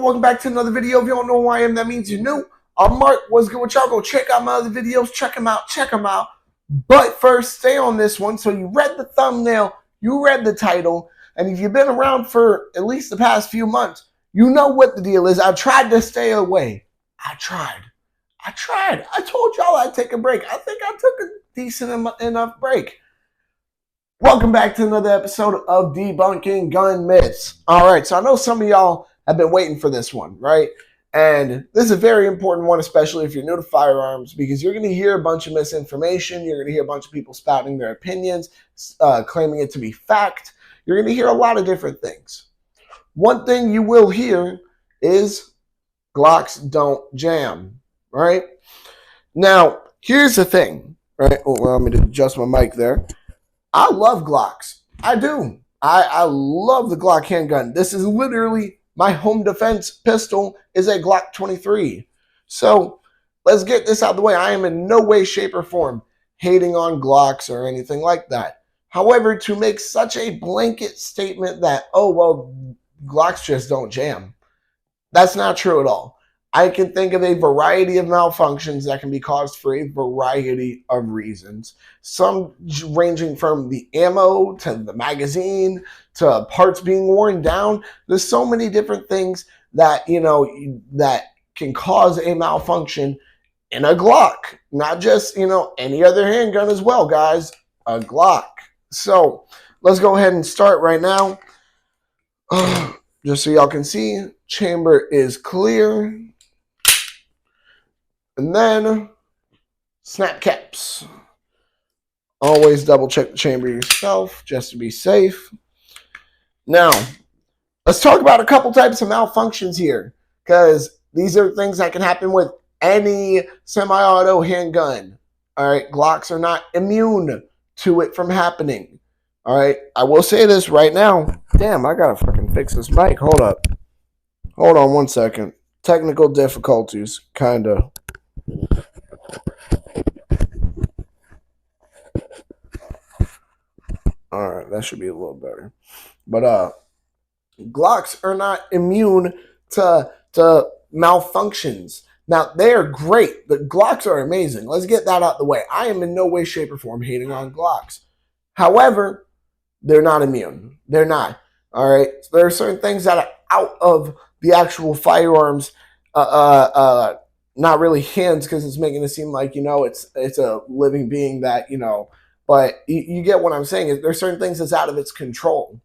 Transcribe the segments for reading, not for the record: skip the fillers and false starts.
everyone, welcome back to another video. If you don't know who I am, that means you're new. I'm Mark. What's good with y'all? Go check out my other videos. Check them out. But first, stay on this one. So you read the thumbnail, you read the title, and if you've been around for at least the past few months, you know what the deal is. I tried to stay away. I tried. I told y'all I'd take a break. I think I took a decent enough break. Welcome back to another episode of Debunking Gun Myths. All right, so I know some of y'all have been waiting for this one, right? And this is a very important one, especially if you're new to firearms, because you're going to hear a bunch of misinformation. You're going to hear a bunch of people spouting their opinions, claiming it to be fact. You're going to hear a lot of different things. One thing you will hear is Glocks don't jam, right? Now, here's the thing, right? Oh, well, let me adjust my mic there. I love Glocks. I do. I love the Glock handgun. This is literally my home defense pistol is a Glock 23. So let's get this out of the way. I am in no way, shape, or form hating on Glocks or anything like that. However, to make such a blanket statement that, oh, well, Glocks just don't jam, that's not true at all. I can think of a variety of malfunctions that can be caused for a variety of reasons. Some ranging from the ammo to the magazine to parts being worn down. There's so many different things that, that can cause a malfunction in a Glock. Not just, any other handgun as well, guys. A Glock. So let's go ahead and start right now. Just so y'all can see, chamber is clear. And then, snap caps. Always double check the chamber yourself, just to be safe. Now, let's talk about a couple types of malfunctions here, because these are things that can happen with any semi-auto handgun. All right, Glocks are not immune to it from happening. All right, I will say this right now. Damn, I gotta fucking fix this mic. Hold up. Hold on one second. Technical difficulties, kinda. All right, that should be a little better. But Glocks are not immune to malfunctions. Now, they are great. The Glocks are amazing. Let's get that out the way. I am in no way, shape, or form hating on Glocks. However, they're not immune. They're not. All right? So there are certain things that are out of the actual firearms, not really hands, because it's making it seem like, it's a living being that, but you get what I'm saying. There's certain things that's out of its control.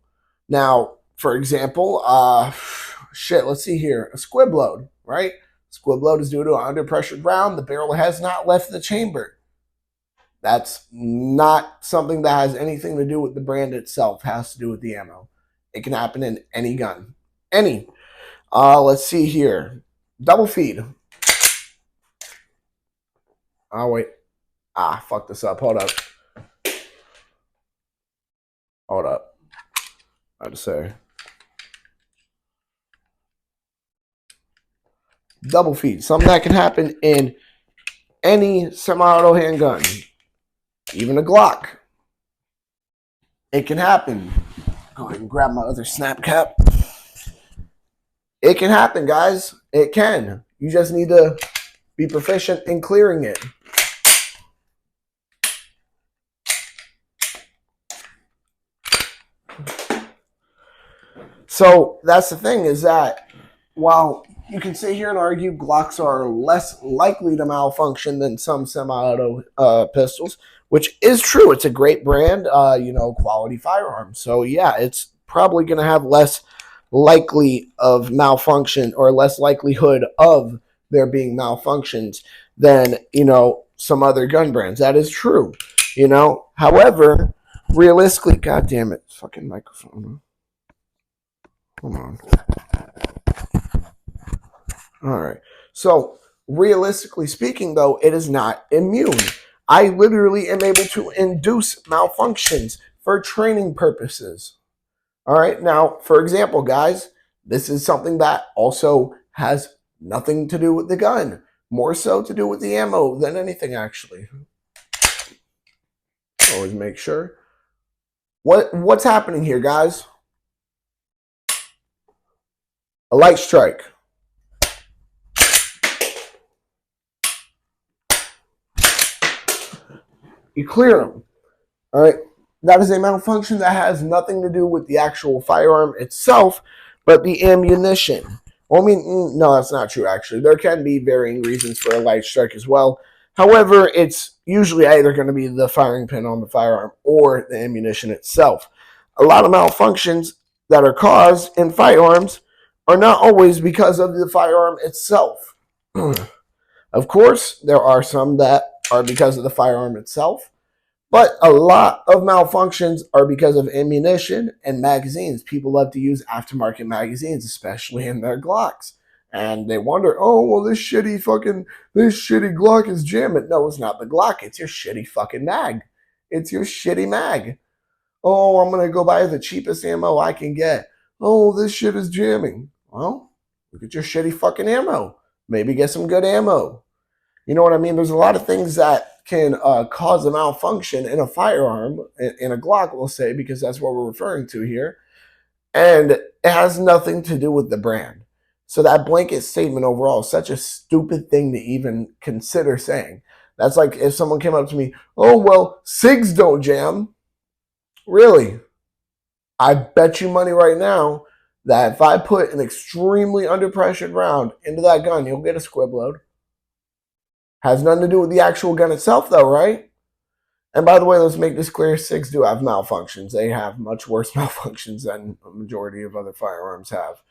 Now, for example, let's see here. A squib load, right? Squib load is due to an under pressured round. The barrel has not left the chamber. That's not something that has anything to do with the brand itself. It has to do with the ammo. It can happen in any gun. Any. Let's see here. Double feed. Oh, wait. Fuck this up. Hold up. I'd say double feed, something that can happen in any semi-auto handgun, even a Glock. It can happen. Go ahead and grab my other snap cap. It can happen, guys. It can. You just need to be proficient in clearing it. So that's the thing, is that while you can sit here and argue Glocks are less likely to malfunction than some semi-auto pistols, which is true. It's a great brand, quality firearm. So yeah, it's probably going to have less likely of malfunction, or less likelihood of there being malfunctions than, some other gun brands. That is true. However, realistically, God damn it, fucking microphone. Hold on. All right. So, realistically speaking, though, it is not immune. I literally am able to induce malfunctions for training purposes. All right. Now, for example, guys, this is something that also has nothing to do with the gun. More so to do with the ammo than anything, actually. Always make sure. What's happening here, guys? A light strike. You clear them. All right. That is a malfunction that has nothing to do with the actual firearm itself, but the ammunition. Well, I mean, no, that's not true, actually. There can be varying reasons for a light strike as well. However, it's usually either going to be the firing pin on the firearm or the ammunition itself. A lot of malfunctions that are caused in firearms are not always because of the firearm itself. Of course, there are some that are because of the firearm itself. But a lot of malfunctions are because of ammunition and magazines. People love to use aftermarket magazines, especially in their Glocks. And they wonder, oh, well, this shitty Glock is jamming. No, it's not the Glock. It's your shitty fucking mag. It's your shitty mag. Oh, I'm going to go buy the cheapest ammo I can get. Oh, this shit is jamming. Well, look at your shitty fucking ammo. Maybe get some good ammo. You know what I mean? There's a lot of things that can cause a malfunction in a firearm, in a Glock, we'll say, because that's what we're referring to here. And it has nothing to do with the brand. So that blanket statement overall is such a stupid thing to even consider saying. That's like if someone came up to me, oh, well, SIGs don't jam. Really? I bet you money right now that if I put an extremely underpressured round into that gun, you'll get a squib load. Has nothing to do with the actual gun itself, though, right? And by the way, let's make this clear. SIGs do have malfunctions. They have much worse malfunctions than a majority of other firearms have.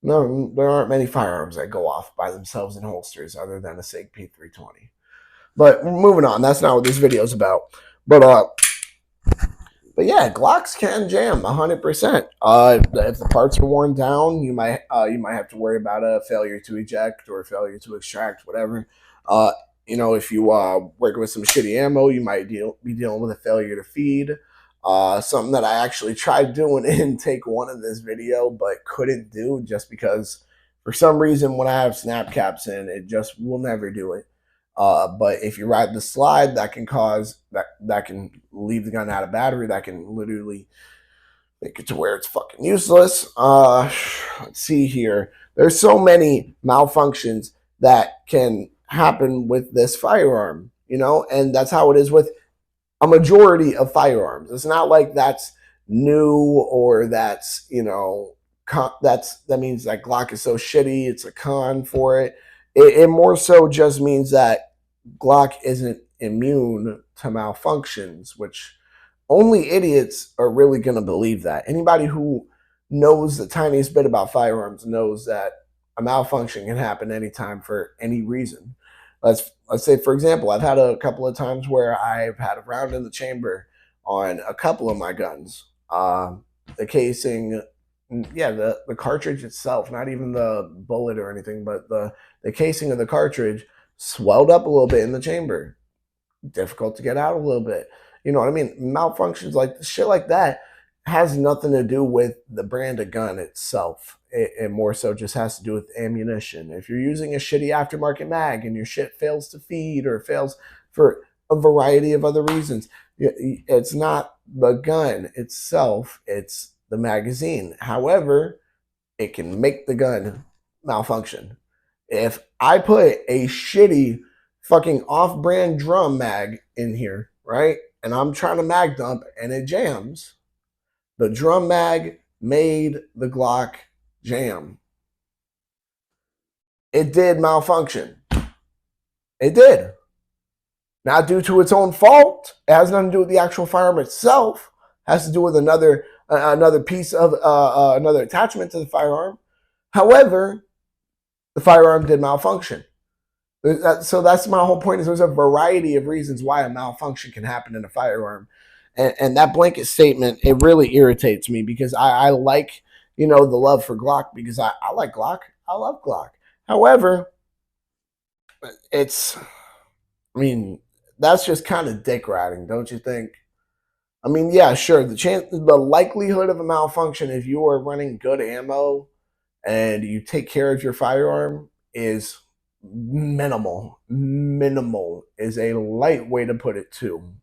No, there aren't many firearms that go off by themselves in holsters other than a SIG P320. But moving on, that's not what this video is about. But yeah, Glocks can jam 100%. If the parts are worn down, you might have to worry about a failure to eject or a failure to extract, whatever. If you working with some shitty ammo, you might be dealing with a failure to feed. Something that I actually tried doing in take one of this video, but couldn't do just because for some reason when I have snap caps in, it just will never do it. But if you ride the slide, that can cause that can leave the gun out of battery. That can literally make it to where it's fucking useless. Let's see here. There's so many malfunctions that can happen with this firearm, and that's how it is with a majority of firearms. It's not like that's new or that's that means that Glock is so shitty. It's a con for it. It more so just means that Glock isn't immune to malfunctions, which only idiots are really going to believe that. Anybody who knows the tiniest bit about firearms knows that a malfunction can happen anytime for any reason. Let's say, for example, I've had a couple of times where I've had a round in the chamber on a couple of my guns. The casing, the cartridge itself, not even the bullet or anything, but the casing of the cartridge swelled up a little bit in the chamber. Difficult to get out a little bit. You know what I mean? Malfunctions like shit like that has nothing to do with the brand of gun itself. It more so just has to do with ammunition. If you're using a shitty aftermarket mag and your shit fails to feed or fails for a variety of other reasons, it's not the gun itself, it's the magazine. However, it can make the gun malfunction. If I put a shitty fucking off-brand drum mag in here, right, and I'm trying to mag dump and it jams, the drum mag made the Glock jam. It did malfunction. It did. Not due to its own fault. It has nothing to do with the actual firearm itself. It has to do with another piece of another attachment to the firearm. However, the firearm did malfunction. So that's my whole point. Is there's a variety of reasons why a malfunction can happen in a firearm, and that blanket statement, it really irritates me because I like the love for Glock because I like Glock. I love Glock. However, that's just kind of dick riding, don't you think? I mean, yeah, sure. The likelihood of a malfunction if you are running good ammo and you take care of your firearm is minimal. Minimal is a light way to put it too.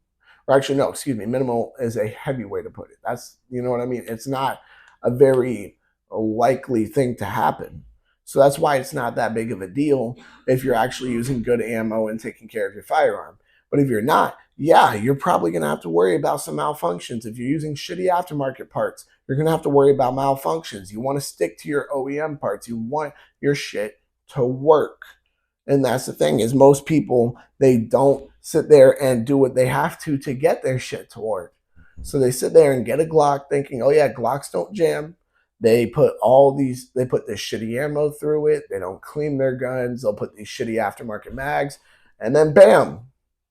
Or actually, no, excuse me. Minimal is a heavy way to put it. That's, you know what I mean? It's not a very likely thing to happen. So that's why it's not that big of a deal if you're actually using good ammo and taking care of your firearm. But if you're not, yeah, you're probably going to have to worry about some malfunctions. If you're using shitty aftermarket parts, you're going to have to worry about malfunctions. You want to stick to your OEM parts. You want your shit to work. And that's the thing, is most people, they don't sit there and do what they have to get their shit to work. So they sit there and get a Glock thinking, oh yeah, Glocks don't jam. They put this shitty ammo through it. They don't clean their guns. They'll put these shitty aftermarket mags. And then bam,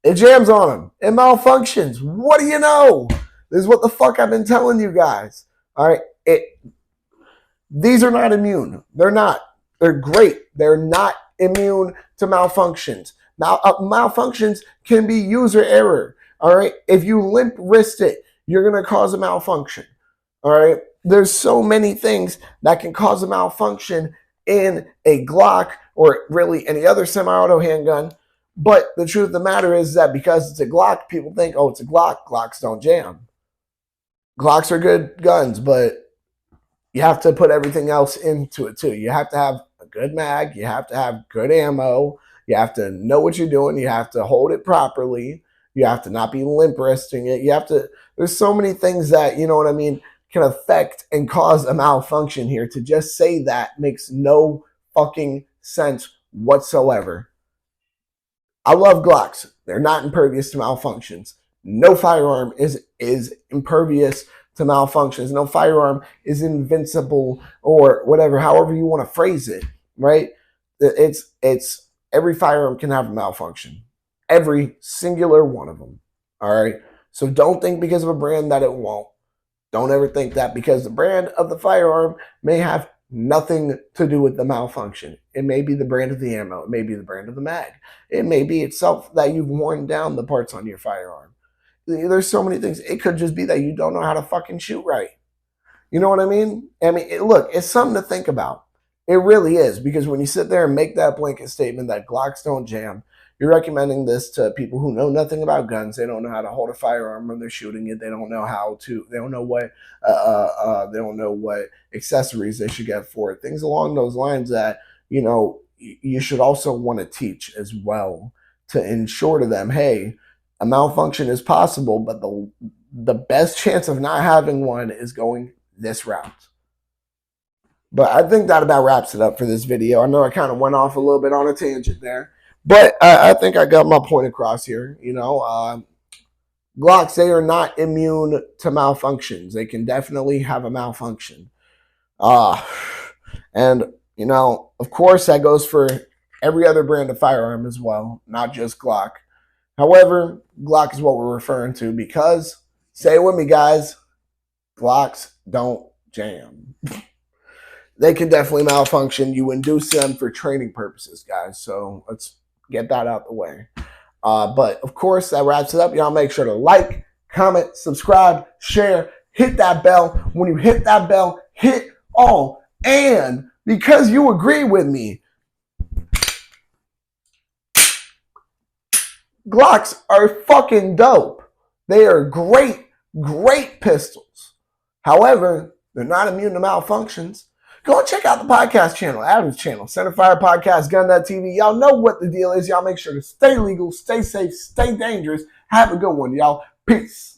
it jams on them. It malfunctions. What do you know? This is what the fuck I've been telling you guys. All right. These are not immune. They're not. They're great. They're not immune to malfunctions. Now, malfunctions can be user error. All right. If you limp wrist it, you're going to cause a malfunction. All right. There's so many things that can cause a malfunction in a Glock or really any other semi-auto handgun. But the truth of the matter is that because it's a Glock, people think, oh, it's a Glock. Glocks don't jam. Glocks are good guns, but you have to put everything else into it too. You have to have a good mag. You have to have good ammo. You have to know what you're doing. You have to hold it properly. You have to not be limp wristing it. You have to, there's so many things that, you know what I mean, can affect and cause a malfunction here. To just say that makes no fucking sense whatsoever. I love Glocks. They're not impervious to malfunctions. No firearm is impervious to malfunctions. No firearm is invincible or whatever, however you want to phrase it, right? It's every firearm can have a malfunction. Every singular one of them. All right. So don't think because of a brand that it won't. Don't ever think that because the brand of the firearm may have nothing to do with the malfunction. It may be the brand of the ammo. It may be the brand of the mag. It may be itself that you've worn down the parts on your firearm. There's so many things. It could just be that you don't know how to fucking shoot right. You know what I mean? Look, it's something to think about. It really is, because when you sit there and make that blanket statement that Glocks don't jam, you're recommending this to people who know nothing about guns. They don't know how to hold a firearm when they're shooting it. They don't know how to. They don't know what. They don't know what accessories they should get for it. Things along those lines that you should also want to teach as well, to ensure to them, hey, a malfunction is possible, but the best chance of not having one is going this route. But I think that about wraps it up for this video. I know I kind of went off a little bit on a tangent there, but I think I got my point across here. Glocks, they are not immune to malfunctions. They can definitely have a malfunction. And, of course, that goes for every other brand of firearm as well, not just Glock. However, Glock is what we're referring to because, say it with me, guys, Glocks don't jam. They can definitely malfunction. You induce them for training purposes, guys. So let's get that out the way. But, of course, that wraps it up. Y'all make sure to like, comment, subscribe, share, hit that bell. When you hit that bell, hit all. And because you agree with me, Glocks are fucking dope. They are great, great pistols. However, they're not immune to malfunctions. Go and check out the podcast channel, Adam's channel, Centerfire Podcast, Gun.tv. Y'all know what the deal is. Y'all make sure to stay legal, stay safe, stay dangerous. Have a good one, y'all. Peace.